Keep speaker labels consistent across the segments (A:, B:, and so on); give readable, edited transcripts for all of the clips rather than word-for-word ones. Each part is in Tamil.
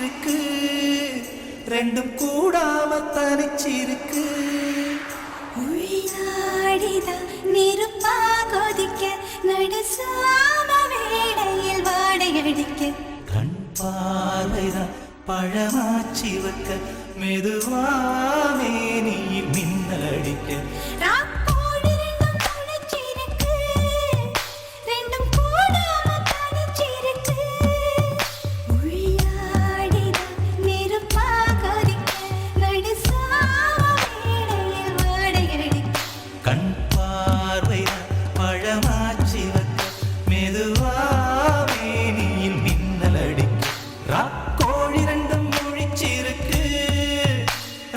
A: முழிச்சிருக்கு ரெண்டும் கூடாம தனிச்சிருக்கு
B: உயிராடிதான் நெருப்பா கொதிக்க நடுசாம வேளையில் வாடையடிக்க
A: கண் பார்வைதான் பழமாச்சி வைக்க மெதுவாமே நீ மின்னல் அடிக்க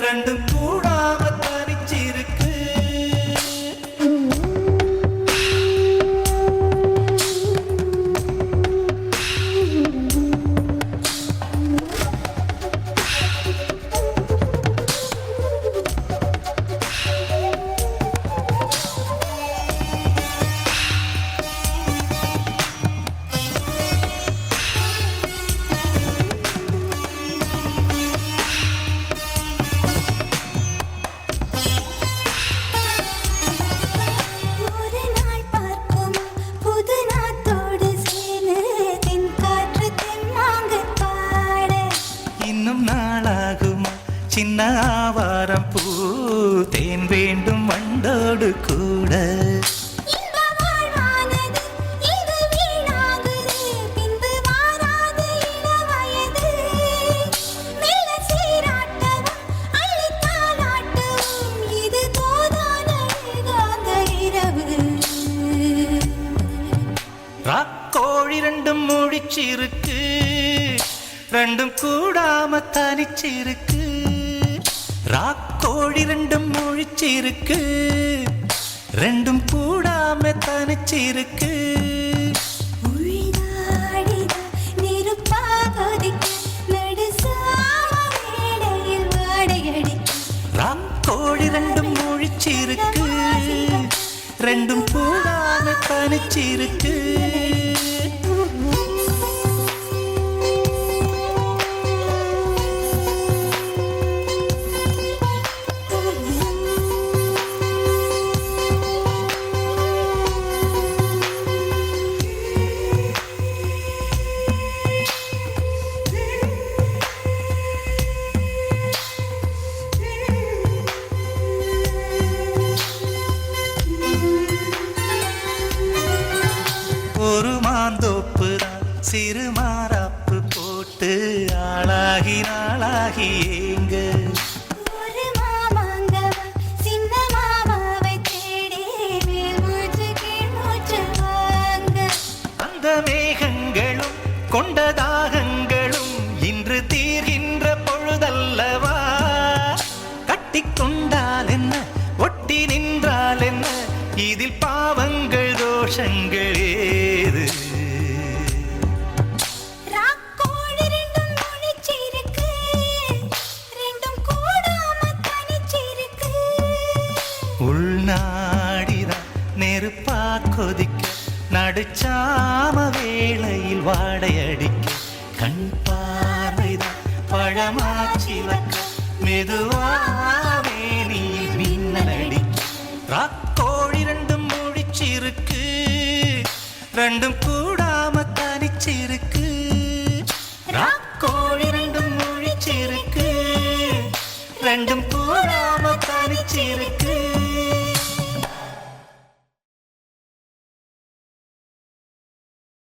A: ரெண்டும் கூடாம தனிச்சிருக்கு சின்ன ஆவாரம் பூ தேன் வேண்டும் வண்டோடு கூட ராக்கோழி ரெண்டும் முழிச்சிருக்கு ரெண்டும் கூடாம தனிச்சிருக்கு ராக்கோழி ரெண்டும் முழிச்சிருக்கு ரெண்டும் கூடாம தனிச்சிருக்கு ராக்கோழி ரெண்டும் முழிச்சிருக்கு ரெண்டும் கூடாம தனிச்சிருக்கு ஒரு மாந்தோப்பு சிறு மாறாப்பு போட்டு ஆளாகி நாளாகி ஏங்க
B: ஒரு மாமாங்கவ சின்ன மாமாவை தேடி மூச்சு கீழ் மூச்சு வாங்க
A: அந்த மேகங்களும் கொண்ட தாகங்களும் இன்று தீர்கின்ற பொழுதல்லவா கட்டிக்கொண்டால் என்ன ஒட்டி நின்றால் என்ன இதில் பாவங்கள் தோஷங்கள் ஏது
B: ராக்கோழி ரெண்டும் முழிச்சிருக்கு ரெண்டும் கூடாம தனிச்சிருக்கு
A: உள்நாடிதான் நெருப்பா கொதிக்க நடுச்சாம வேளையில் வாடையடிக்க கண் பார்வைதான் பழமாச்சி வைக்க மெதுவாவே நீ மின்னல் அடிக்க ராக்கோழி ரெண்டும் முழிச்சிருக்கு ரெண்டும் கூட